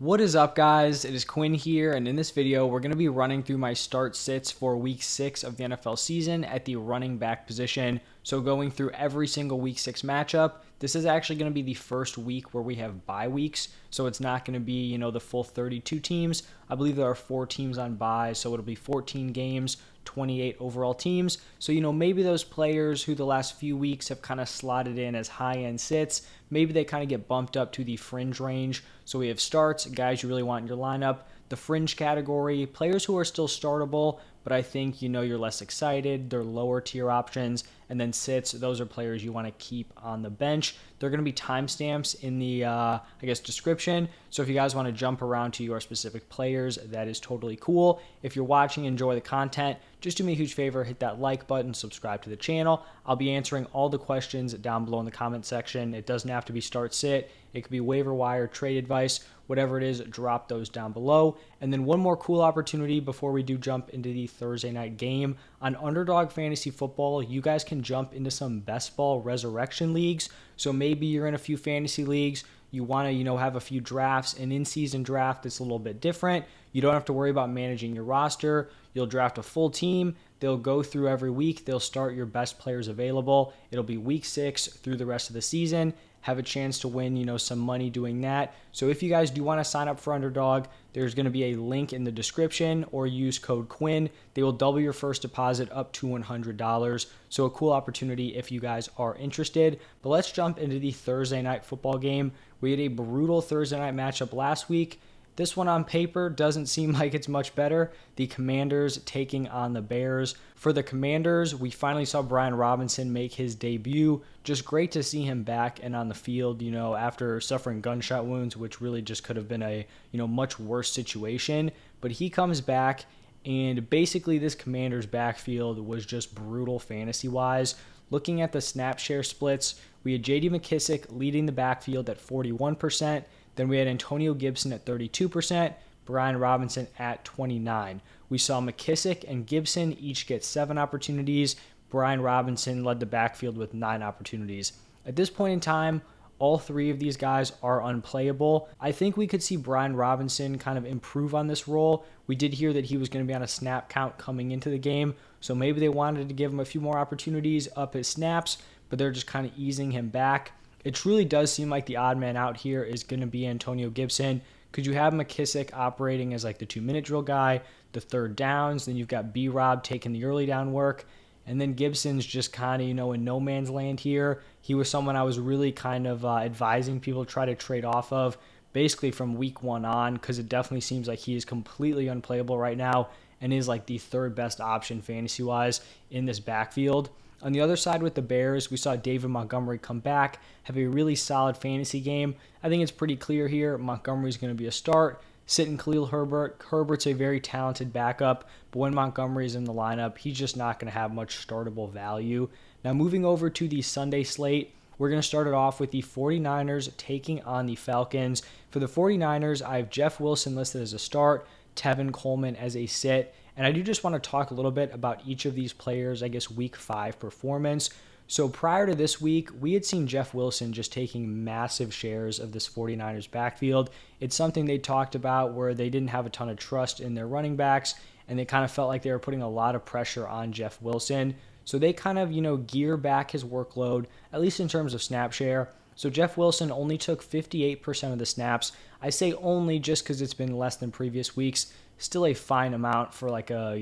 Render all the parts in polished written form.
What is up, guys? It is Quinn here, and in this video, we're going to be running through my start sits for week 6 of the NFL season at the running back position. So going through every single week 6 matchup. This is actually going to be the first week where we have bye weeks, so it's not going to be, the full 32 teams. I believe there are 4 teams on bye, so it'll be 14 games, 28 overall teams. So, maybe those players who the last few weeks have kind of slotted in as high-end sits, maybe they kind of get bumped up to the fringe range. So we have starts, guys you really want in your lineup, the fringe category, players who are still startable, but I think you're less excited. They're lower tier options. And then sits, those are players you want to keep on the bench. They're going to be timestamps in the, description. So if you guys want to jump around to your specific players, that is totally cool. If you're watching, enjoy the content, just do me a huge favor, hit that like button, subscribe to the channel. I'll be answering all the questions down below in the comment section. It doesn't have to be start sit. It could be waiver wire, trade advice, whatever it is, drop those down below. And then one more cool opportunity before we do jump into the Thursday night game. On Underdog Fantasy Football, you guys can jump into some best ball resurrection leagues. So maybe you're in a few fantasy leagues. You want to, have a few drafts. An in-season draft that's a little bit different. You don't have to worry about managing your roster. You'll draft a full team. They'll go through every week. They'll start your best players available. It'll be week 6 through the rest of the season. Have a chance to win, some money doing that. So if you guys do want to sign up for Underdog, there's going to be a link in the description or use code Quinn. They will double your first deposit up to $100. So a cool opportunity if you guys are interested. But let's jump into the Thursday night football game. We had a brutal Thursday night matchup last week. This one on paper doesn't seem like it's much better. The Commanders taking on the Bears. For the Commanders, we finally saw Brian Robinson make his debut. Just great to see him back and on the field, after suffering gunshot wounds, which really just could have been a, much worse situation. But he comes back, and basically this Commanders backfield was just brutal fantasy-wise. Looking at the snap share splits, we had J.D. McKissic leading the backfield at 41%. Then we had Antonio Gibson at 32%, Brian Robinson at 29%. We saw McKissic and Gibson each get 7 opportunities. Brian Robinson led the backfield with 9 opportunities. At this point in time, all 3 of these guys are unplayable. I think we could see Brian Robinson kind of improve on this role. We did hear that he was going to be on a snap count coming into the game, so maybe they wanted to give him a few more opportunities, up his snaps, but they're just kind of easing him back. It truly does seem like the odd man out here is going to be Antonio Gibson. Could you have McKissic operating as like the 2-minute drill guy, the third downs, then you've got B-Rob taking the early down work, and then Gibson's just kind of, in no man's land here. He was someone I was really kind of advising people to try to trade off of basically from week 1 on, because it definitely seems like he is completely unplayable right now and is like the 3rd best option fantasy-wise in this backfield. On the other side with the Bears, we saw David Montgomery come back, have a really solid fantasy game. I think it's pretty clear here. Montgomery's going to be a start. Sitting Khalil Herbert. Herbert's a very talented backup, but when Montgomery's in the lineup, he's just not going to have much startable value. Now moving over to the Sunday slate, we're going to start it off with the 49ers taking on the Falcons. For the 49ers, I have Jeff Wilson listed as a start, Tevin Coleman as a sit. And I do just want to talk a little bit about each of these players, week 5 performance. So prior to this week, we had seen Jeff Wilson just taking massive shares of this 49ers backfield. It's something they talked about where they didn't have a ton of trust in their running backs, and they kind of felt like they were putting a lot of pressure on Jeff Wilson. So they kind of, gear back his workload, at least in terms of snap share. So Jeff Wilson only took 58% of the snaps. I say only just because it's been less than previous weeks. Still a fine amount for like a,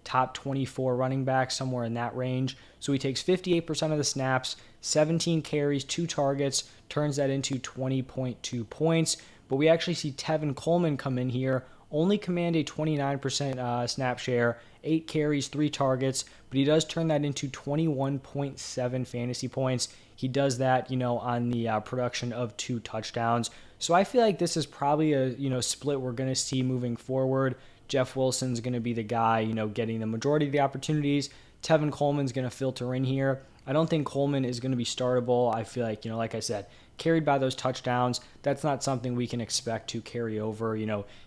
top 24 running back, somewhere in that range. So he takes 58% of the snaps, 17 carries, 2 targets, turns that into 20.2 points. But we actually see Tevin Coleman come in here, only command a 29% snap share, 8 carries, 3 targets, but he does turn that into 21.7 fantasy points. He does that, on the production of 2 touchdowns. So I feel like this is probably a, split we're going to see moving forward. Jeff Wilson's going to be the guy, getting the majority of the opportunities. Tevin Coleman's going to filter in here. I don't think Coleman is going to be startable. I feel like, like I said, carried by those touchdowns, that's not something we can expect to carry over,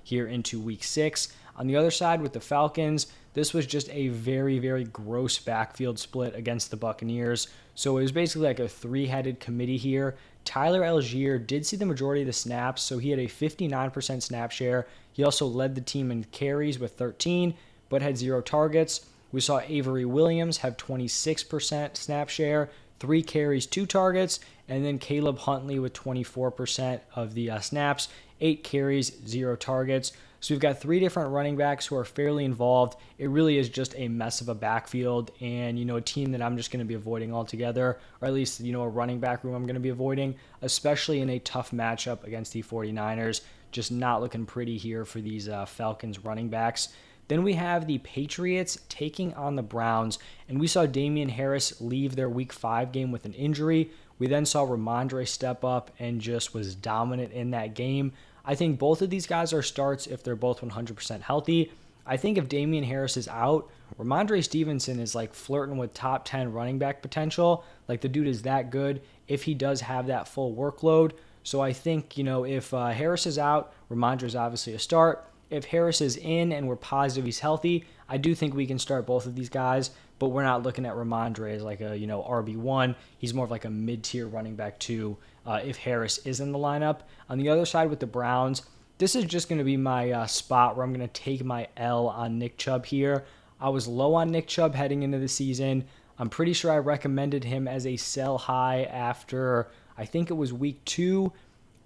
here into week 6. On the other side with the Falcons, this was just a very, very gross backfield split against the Buccaneers. So it was basically like a three-headed committee here. Tyler Algier did see the majority of the snaps, so he had a 59% snap share. He also led the team in carries with 13, but had 0 targets. We saw Avery Williams have 26% snap share, 3 carries, 2 targets, and then Caleb Huntley with 24% of the snaps, 8 carries, 0 targets. So we've got 3 different running backs who are fairly involved. It really is just a mess of a backfield and, a team that I'm just going to be avoiding altogether, or at least, a running back room I'm going to be avoiding, especially in a tough matchup against the 49ers. Just not looking pretty here for these Falcons running backs. Then we have the Patriots taking on the Browns, and we saw Damian Harris leave their Week 5 game with an injury. We then saw Ramondre step up and just was dominant in that game. I think both of these guys are starts if they're both 100% healthy. I think if Damian Harris is out, Ramondre Stevenson is like flirting with top 10 running back potential. Like the dude is that good if he does have that full workload. So I think, if Harris is out, Ramondre is obviously a start. If Harris is in and we're positive he's healthy, I do think we can start both of these guys, but we're not looking at Ramondre as like a, RB1. He's more of like a mid-tier running back 2 if Harris is in the lineup. On the other side with the Browns, this is just going to be my spot where I'm going to take my L on Nick Chubb here. I was low on Nick Chubb heading into the season. I'm pretty sure I recommended him as a sell high after, I think it was week 2.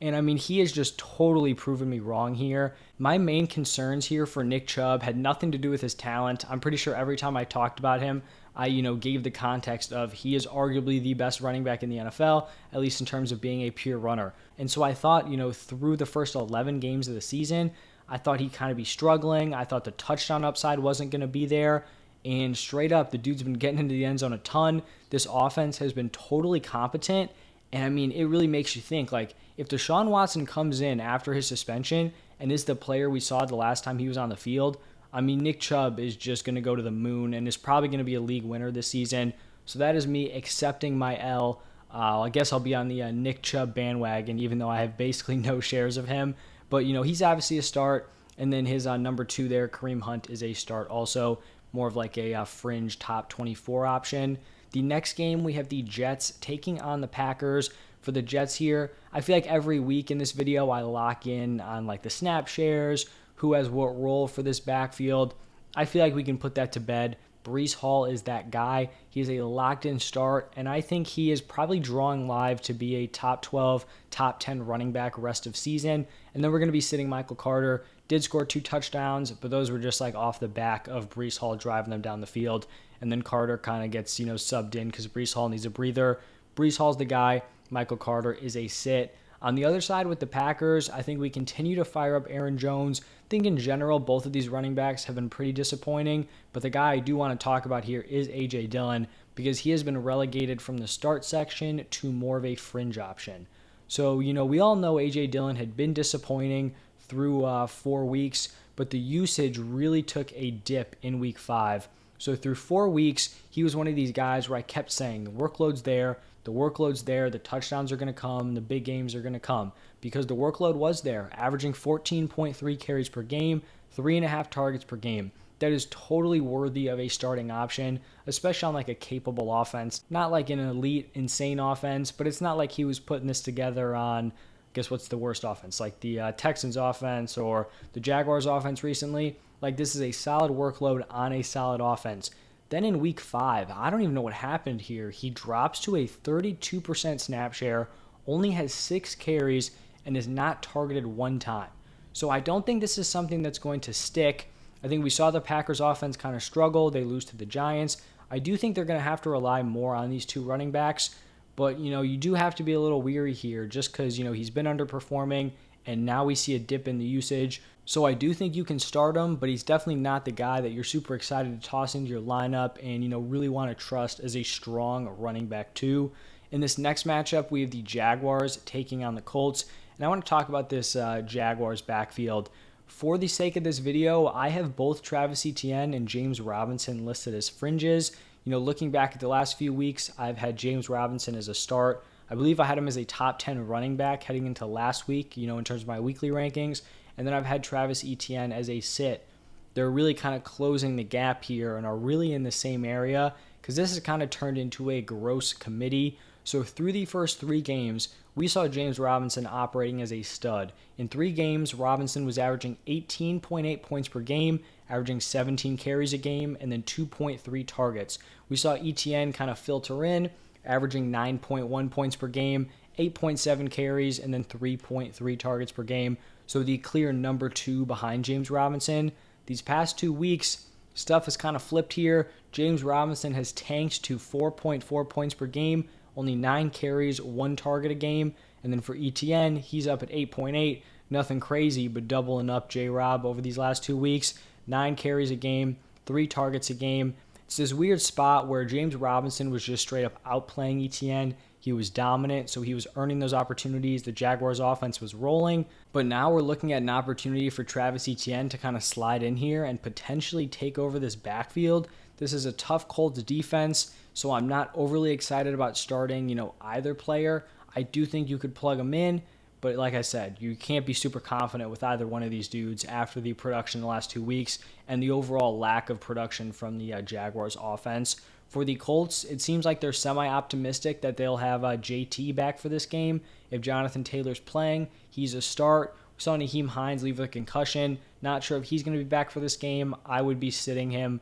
And he has just totally proven me wrong here. My main concerns here for Nick Chubb had nothing to do with his talent. I'm pretty sure every time I talked about him, I, gave the context of he is arguably the best running back in the NFL, at least in terms of being a pure runner. And so I thought, through the first 11 games of the season, I thought he'd kind of be struggling. I thought the touchdown upside wasn't going to be there. And straight up, the dude's been getting into the end zone a ton. This offense has been totally competent. And it really makes you think, like, if Deshaun Watson comes in after his suspension and is the player we saw the last time he was on the field, Nick Chubb is just going to go to the moon and is probably going to be a league winner this season. So that is me accepting my L. I guess I'll be on the Nick Chubb bandwagon, even though I have basically no shares of him. But, he's obviously a start. And then his number 2 there, Kareem Hunt, is a start also, more of like a fringe top 24 option. The next game, we have the Jets taking on the Packers. For the Jets here, I feel like every week in this video, I lock in on like the snap shares, who has what role for this backfield. I feel like we can put that to bed. Breece Hall is that guy. He is a locked-in start, and I think he is probably drawing live to be a top 12, top 10 running back rest of season. And then we're going to be sitting Michael Carter. Did score 2 touchdowns, but those were just like off the back of Breece Hall driving them down the field. And then Carter kind of gets, subbed in because Breece Hall needs a breather. Breece Hall's the guy. Michael Carter is a sit. On the other side with the Packers, I think we continue to fire up Aaron Jones. I think in general, both of these running backs have been pretty disappointing, but the guy I do want to talk about here is A.J. Dillon because he has been relegated from the start section to more of a fringe option. So, we all know A.J. Dillon had been disappointing through 4 weeks, but the usage really took a dip in week 5. So through 4 weeks, he was one of these guys where I kept saying the workload's there, the touchdowns are going to come, the big games are going to come, because the workload was there, averaging 14.3 carries per game, 3.5 targets per game. That is totally worthy of a starting option, especially on like a capable offense. Not like an elite, insane offense, but it's not like he was putting this together on, I guess what's the worst offense? Like the Texans offense or the Jaguars offense recently. Like this is a solid workload on a solid offense. Then in week 5, I don't even know what happened here. He drops to a 32% snap share, only has 6 carries, and is not targeted 1 time. So I don't think this is something that's going to stick. I think we saw the Packers offense kind of struggle. They lose to the Giants. I do think they're going to have to rely more on these 2 running backs. But, you do have to be a little weary here just because, he's been underperforming and now we see a dip in the usage. So I do think you can start him, but he's definitely not the guy that you're super excited to toss into your lineup and, really want to trust as a strong running back too. In this next matchup, we have the Jaguars taking on the Colts. And I want to talk about this Jaguars backfield. For the sake of this video, I have both Travis Etienne and James Robinson listed as fringes. Looking back at the last few weeks, I've had James Robinson as a start. I believe I had him as a top 10 running back heading into last week, in terms of my weekly rankings. And then I've had Travis Etienne as a sit. They're really kind of closing the gap here and are really in the same area because this has kind of turned into a gross committee. So through the first 3 games, we saw James Robinson operating as a stud. In 3 games, Robinson was averaging 18.8 points per game, averaging 17 carries a game, and then 2.3 targets. We saw Etienne kind of filter in, averaging 9.1 points per game, 8.7 carries, and then 3.3 targets per game. So the clear number 2 behind James Robinson. These past 2 weeks, stuff has kind of flipped here. James Robinson has tanked to 4.4 points per game, only 9 carries, 1 target a game. And then for Etienne, he's up at 8.8. Nothing crazy, but doubling up J-Rob over these last 2 weeks. 9 carries a game, 3 targets a game. It's this weird spot where James Robinson was just straight up outplaying Etienne. He was dominant, so he was earning those opportunities. The Jaguars offense was rolling. But now we're looking at an opportunity for Travis Etienne to kind of slide in here and potentially take over this backfield. This is a tough Colts defense, so I'm not overly excited about starting, either player. I do think you could plug them in, but like I said, you can't be super confident with either one of these dudes after the production in the last 2 weeks and the overall lack of production from the Jaguars offense. For the Colts, it seems like they're semi-optimistic that they'll have JT back for this game. If Jonathan Taylor's playing, he's a start. We saw Nyheim Hines leave with a concussion. Not sure if he's going to be back for this game. I would be sitting him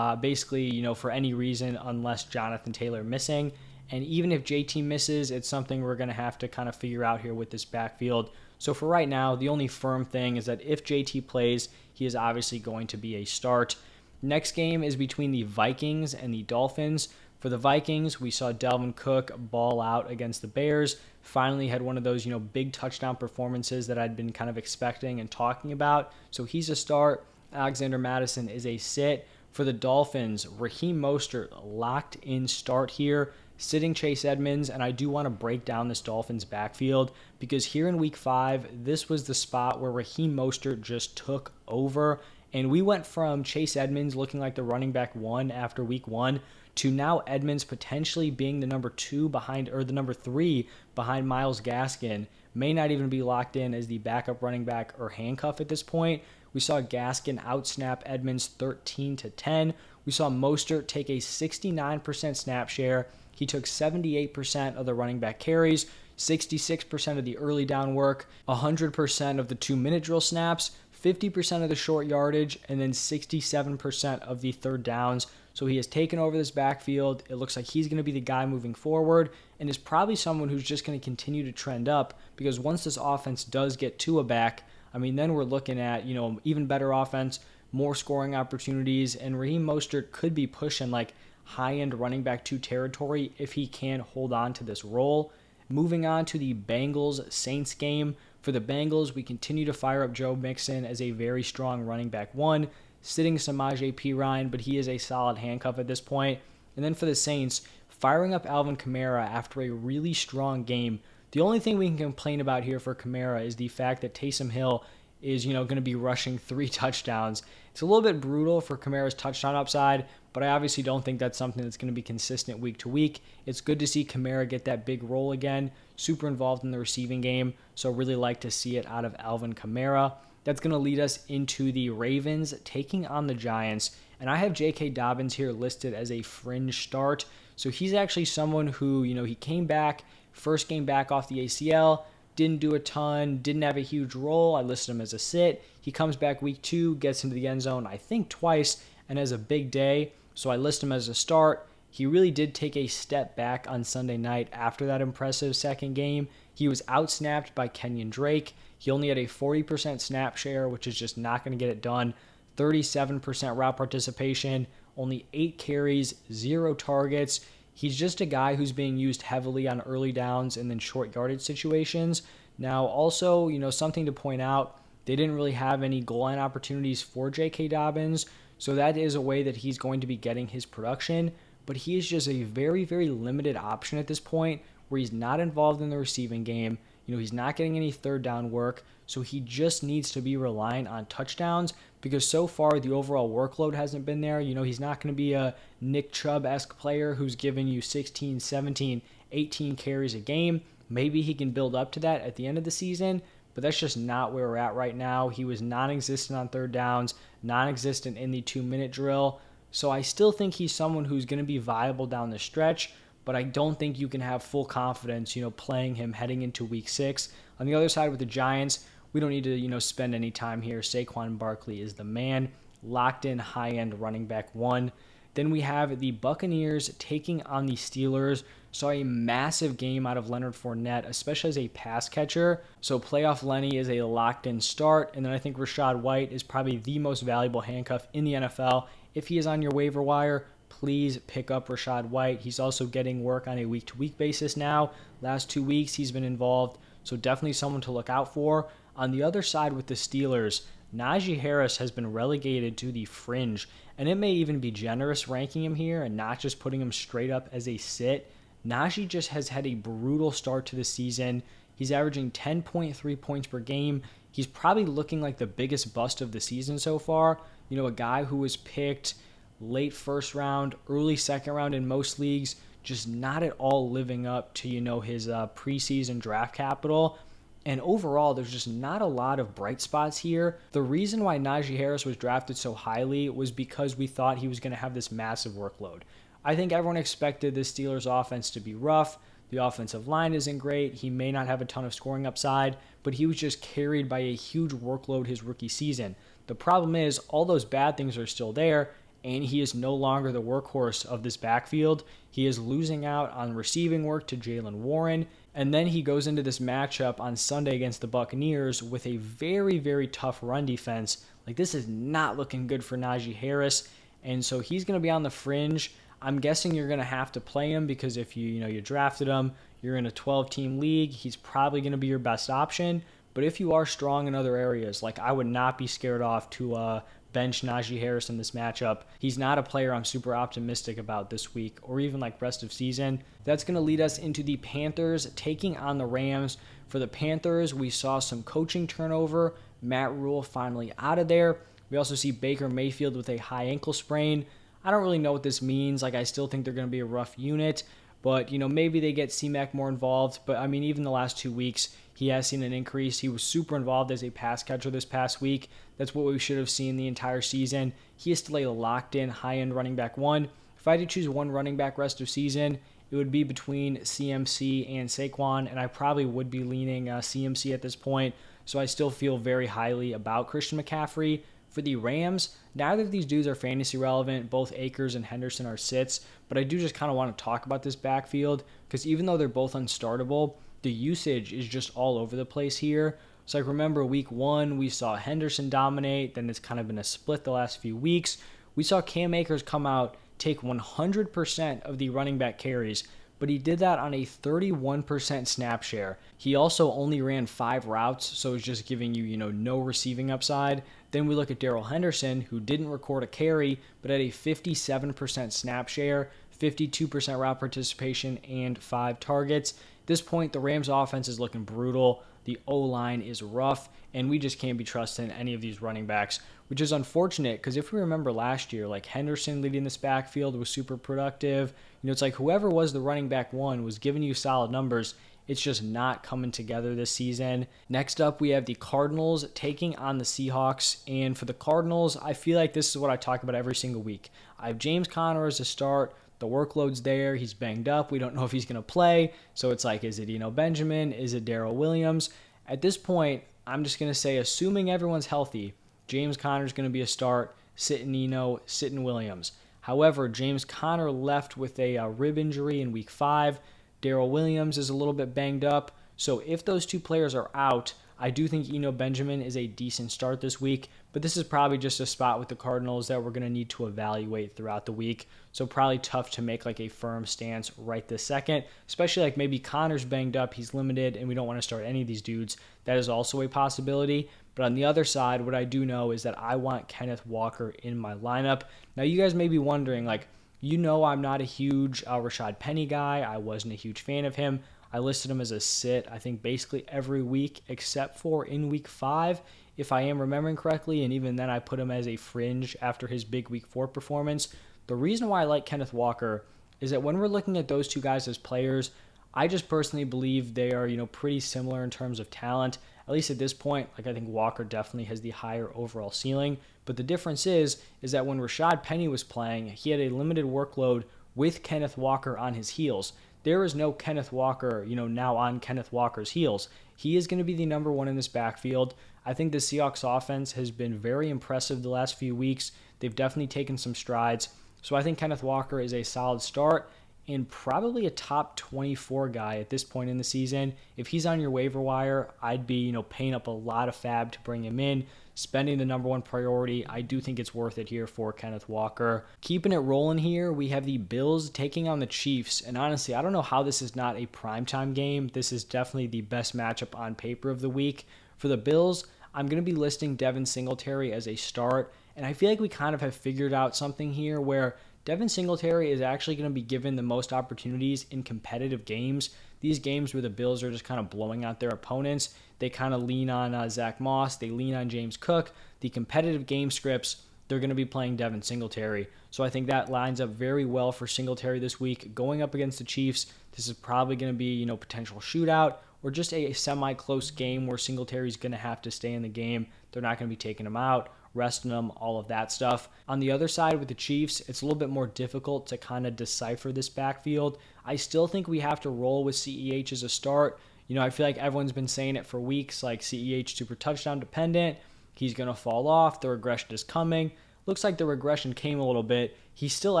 basically, for any reason unless Jonathan Taylor missing. And even if JT misses, it's something we're going to have to kind of figure out here with this backfield. So for right now, the only firm thing is that if JT plays, he is obviously going to be a start. Next game is between the Vikings and the Dolphins. For the Vikings, we saw Dalvin Cook ball out against the Bears. Finally had one of those, big touchdown performances that I'd been kind of expecting and talking about. So he's a start. Alexander Mattison is a sit. For the Dolphins, Raheem Mostert locked in start here, sitting Chase Edmonds, and I do want to break down this Dolphins backfield because here in Week 5, this was the spot where Raheem Mostert just took over. And we went from Chase Edmonds looking like the running back 1 after Week 1 to now Edmonds potentially being the number 2 behind, or the number 3 behind Myles Gaskin. May not even be locked in as the backup running back or handcuff at this point. We saw Gaskin outsnap Edmonds 13-10. We saw Mostert take a 69% snap share. He took 78% of the running back carries, 66% of the early down work, 100% of the 2-minute drill snaps, 50% of the short yardage, and then 67% of the third downs. So he has taken over this backfield. It looks like he's going to be the guy moving forward and is probably someone who's just going to continue to trend up because once this offense does get Tua back, then we're looking at, even better offense, more scoring opportunities, and Raheem Mostert could be pushing like high-end running back 2 territory if he can hold on to this role. Moving on to the Bengals-Saints game. For the Bengals, we continue to fire up Joe Mixon as a very strong running back 1, sitting Samaje Perine, but he is a solid handcuff at this point. And then for the Saints, firing up Alvin Kamara after a really strong game. The only thing we can complain about here for Kamara is the fact that Taysom Hill is, going to be rushing 3 touchdowns. It's a little bit brutal for Kamara's touchdown upside, but I obviously don't think that's something that's going to be consistent week to week. It's good to see Kamara get that big role again, super involved in the receiving game, so really like to see it out of Alvin Kamara. That's going to lead us into the Ravens taking on the Giants, and I have J.K. Dobbins here listed as a fringe start. So he's actually someone who, he came back, first game back off the ACL, didn't do a ton, didn't have a huge role. I listed him as a sit. He comes back week 2, gets into the end zone, I think twice, and has a big day. So I list him as a start. He really did take a step back on Sunday night after that impressive second game. He was outsnapped by Kenyon Drake. He only had a 40% snap share, which is just not going to get it done. 37% route participation, only 8 carries, 0 targets. He's just a guy who's being used heavily on early downs and then short yardage situations. Now, also, something to point out, they didn't really have any goal line opportunities for J.K. Dobbins, so that is a way that he's going to be getting his production, but he is just a very, very limited option at this point where he's not involved in the receiving game. He's not getting any third down work, so he just needs to be reliant on touchdowns because so far the overall workload hasn't been there. He's not going to be a Nick Chubb-esque player who's giving you 16, 17, 18 carries a game. Maybe he can build up to that at the end of the season, but that's just not where we're at right now. He was non-existent on third downs, non-existent in the 2-minute drill. So I still think he's someone who's going to be viable down the stretch, but I don't think you can have full confidence, playing him heading into week 6. On the other side with the Giants, we don't need to, spend any time here. Saquon Barkley is the man, locked in high-end running back 1. Then we have the Buccaneers taking on the Steelers. Saw a massive game out of Leonard Fournette, especially as a pass catcher. So playoff Lenny is a locked-in start. And then I think Rachaad White is probably the most valuable handcuff in the NFL. If he is on your waiver wire, please pick up Rachaad White. He's also getting work on a week-to-week basis now. Last 2 weeks, he's been involved. So definitely someone to look out for. On the other side with the Steelers, Najee Harris has been relegated to the fringe, and it may even be generous ranking him here and not just putting him straight up as a sit. Najee just has had a brutal start to the season. He's averaging 10.3 points per game. He's probably looking like the biggest bust of the season so far. A guy who was picked late first round, early second round in most leagues, just not at all living up to, his preseason draft capital. And overall, there's just not a lot of bright spots here. The reason why Najee Harris was drafted so highly was because we thought he was going to have this massive workload. I think everyone expected the Steelers offense to be rough. The offensive line isn't great. He may not have a ton of scoring upside, but he was just carried by a huge workload his rookie season. The problem is all those bad things are still there, and he is no longer the workhorse of this backfield. He is losing out on receiving work to Jaylen Warren, and then he goes into this matchup on Sunday against the Buccaneers with a very, very tough run defense. This is not looking good for Najee Harris, and so he's going to be on the fringe. I'm guessing you're going to have to play him because if you drafted him, you're in a 12-team league, he's probably going to be your best option. But if you are strong in other areas, I would not be scared off to bench Najee Harris in this matchup. He's not a player I'm super optimistic about this week or even rest of season. That's going to lead us into the Panthers taking on the Rams. For the Panthers, we saw some coaching turnover. Matt Rule finally out of there. We also see Baker Mayfield with a high ankle sprain. I don't really know what this means. I still think they're going to be a rough unit. But, maybe they get C-Mac more involved. But, even the last 2 weeks, he has seen an increase. He was super involved as a pass catcher this past week. That's what we should have seen the entire season. He is still a locked-in, high-end running back 1. If I had to choose one running back rest of season, it would be between CMC and Saquon, and I probably would be leaning CMC at this point. So I still feel very highly about Christian McCaffrey. For the Rams, neither of these dudes are fantasy relevant. Both Akers and Henderson are sits, but I do just kind of want to talk about this backfield because even though they're both unstartable, the usage is just all over the place here. So remember week 1, we saw Henderson dominate. Then it's kind of been a split the last few weeks. We saw Cam Akers come out, take 100% of the running back carries, but he did that on a 31% snap share. He also only ran 5 routes, so it's just giving you, no receiving upside. Then we look at Darrell Henderson, who didn't record a carry, but had a 57% snap share, 52% route participation, and 5 targets. At this point, the Rams offense is looking brutal. The O-line is rough, and we just can't be trusting any of these running backs, which is unfortunate because if we remember last year, Henderson leading this backfield was super productive. It's whoever was the running back 1 was giving you solid numbers. It's just not coming together this season. Next up, we have the Cardinals taking on the Seahawks. And for the Cardinals, I feel like this is what I talk about every single week. I have James Conner as a start. The workload's there. He's banged up. We don't know if he's going to play. So it's is it Benjamin? Is it Darrell Williams? At this point, I'm just going to say, assuming everyone's healthy, James Conner's going to be a start. Sitting sitting Williams. However, James Conner left with a rib injury in week 5. Darrell Williams is a little bit banged up. So if those 2 players are out, I do think Benjamin is a decent start this week, but this is probably just a spot with the Cardinals that we're going to need to evaluate throughout the week. So probably tough to make a firm stance right this second, especially maybe Connor's banged up, he's limited, and we don't want to start any of these dudes. That is also a possibility. But on the other side, what I do know is that I want Kenneth Walker in my lineup. Now you guys may be wondering, I'm not a huge Rashad Penny guy. I wasn't a huge fan of him. I listed him as a sit, I think basically every week except for in week 5, if I am remembering correctly, and even then I put him as a fringe after his big week 4 performance. The reason why I like Kenneth Walker is that when we're looking at those two guys as players, I just personally believe they are, pretty similar in terms of talent. At least at this point, I think Walker definitely has the higher overall ceiling. But the difference is that when Rashad Penny was playing, he had a limited workload with Kenneth Walker on his heels. There is no Kenneth Walker, now on Kenneth Walker's heels. He is going to be the number one in this backfield. I think the Seahawks offense has been very impressive the last few weeks. They've definitely taken some strides. So I think Kenneth Walker is a solid start and probably a top 24 guy at this point in the season. If he's on your waiver wire, I'd be, paying up a lot of fab to bring him in, spending the number one priority. I do think it's worth it here for Kenneth Walker. Keeping it rolling here, we have the Bills taking on the Chiefs. And honestly, I don't know how this is not a primetime game. This is definitely the best matchup on paper of the week. For the Bills, I'm going to be listing Devin Singletary as a start. And I feel like we kind of have figured out something here where Devin Singletary is actually going to be given the most opportunities in competitive games. These games where the Bills are just kind of blowing out their opponents, they kind of lean on Zach Moss, they lean on James Cook. The competitive game scripts, they're going to be playing Devin Singletary. So I think that lines up very well for Singletary this week. Going up against the Chiefs, this is probably going to be, potential shootout or just a semi-close game where Singletary's going to have to stay in the game. They're not going to be taking him out, resting them, all of that stuff. On the other side with the Chiefs, it's a little bit more difficult to kind of decipher this backfield. I still think we have to roll with CEH as a start. I feel like everyone's been saying it for weeks, like CEH super touchdown dependent. He's going to fall off. The regression is coming. Looks like the regression came a little bit. He still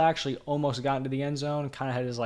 actually almost got into the end zone, kind of had his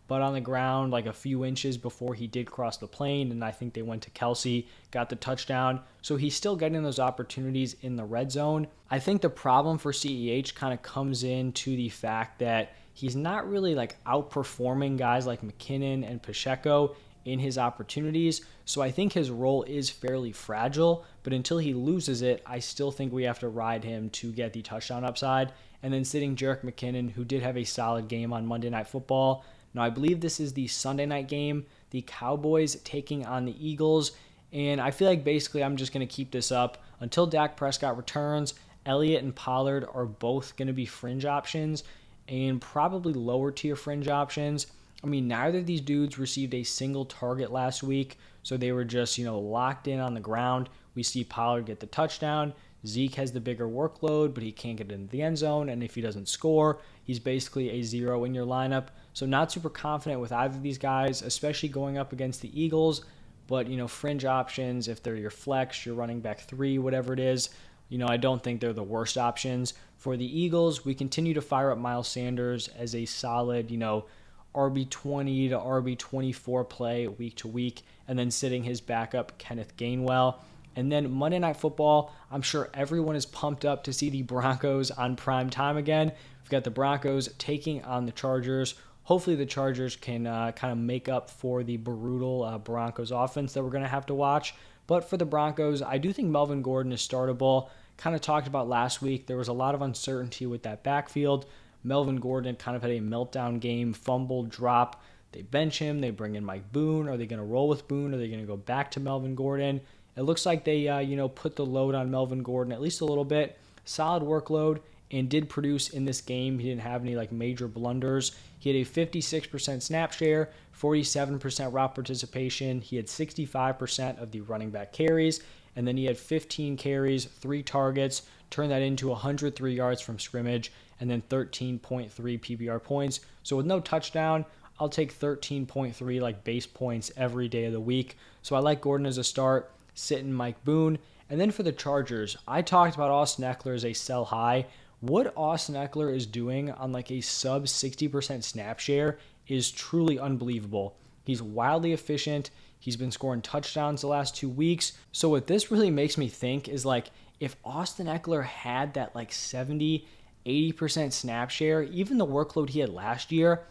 butt on the ground a few inches before he did cross the plane, and I think they went to Kelsey, got the touchdown. So he's still getting those opportunities in the red zone. I think the problem for CEH kind of comes into the fact that he's not really outperforming guys like McKinnon and Pacheco in his opportunities. So I think his role is fairly fragile, but until he loses it, I still think we have to ride him to get the touchdown upside. And then sitting Jerick McKinnon, who did have a solid game on Monday Night Football. Now, I believe this is the Sunday night game, the Cowboys taking on the Eagles, and I feel like basically I'm just going to keep this up until Dak Prescott returns. Elliott and Pollard are both going to be fringe options and probably lower tier fringe options. I mean, neither of these dudes received a single target last week, so they were just, locked in on the ground. We see Pollard get the touchdown. Zeke has the bigger workload, but he can't get into the end zone, and if he doesn't score, he's basically a zero in your lineup. So not super confident with either of these guys, especially going up against the Eagles, but, fringe options, if they're your flex, your running back 3, whatever it is, I don't think they're the worst options. For the Eagles, we continue to fire up Miles Sanders as a solid, RB20 to RB24 play week to week, and then sitting his backup, Kenneth Gainwell. And then Monday Night Football, I'm sure everyone is pumped up to see the Broncos on prime time again. We've got the Broncos taking on the Chargers. Hopefully the Chargers can kind of make up for the brutal Broncos offense that we're going to have to watch. But for the Broncos, I do think Melvin Gordon is startable. Kind of talked about last week, there was a lot of uncertainty with that backfield. Melvin Gordon kind of had a meltdown game, fumble, drop. They bench him. They bring in Mike Boone. Are they going to roll with Boone? Are they going to go back to Melvin Gordon? It looks like they, put the load on Melvin Gordon at least a little bit. Solid workload and did produce in this game. He didn't have any major blunders. He had a 56% snap share, 47% route participation. He had 65% of the running back carries, and then he had 15 carries, 3 targets, turned that into 103 yards from scrimmage, and then 13.3 PPR points. So with no touchdown, I'll take 13.3 base points every day of the week. So I like Gordon as a start, sitting Mike Boone. And then for the Chargers, I talked about Austin Eckler as a sell high. What Austin Eckler is doing on a sub 60% snap share is truly unbelievable. He's wildly efficient. He's been scoring touchdowns the last 2 weeks. So what this really makes me think is if Austin Eckler had that 70, 80% snap share, even the workload he had last year,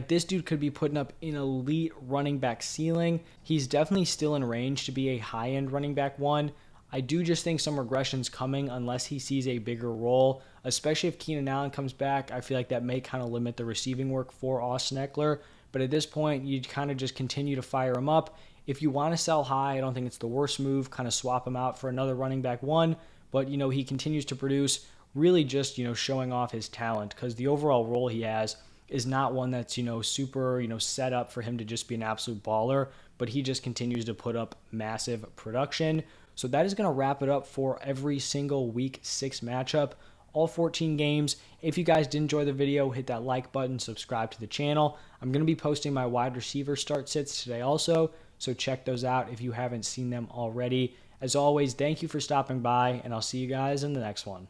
this dude could be putting up an elite running back ceiling. He's definitely still in range to be a high-end running back 1. I do just think some regression's coming unless he sees a bigger role, especially if Keenan Allen comes back. I feel like that may kind of limit the receiving work for Austin Eckler. But at this point, you kind of just continue to fire him up. If you want to sell high, I don't think it's the worst move. Kind of swap him out for another running back one. But, he continues to produce, really just, showing off his talent, because the overall role he has is not one that's, super, set up for him to just be an absolute baller, but he just continues to put up massive production. So that is going to wrap it up for every single week 6 matchup, all 14 games. If you guys did enjoy the video, hit that like button, subscribe to the channel. I'm going to be posting my wide receiver start sits today also, so check those out if you haven't seen them already. As always, thank you for stopping by, and I'll see you guys in the next one.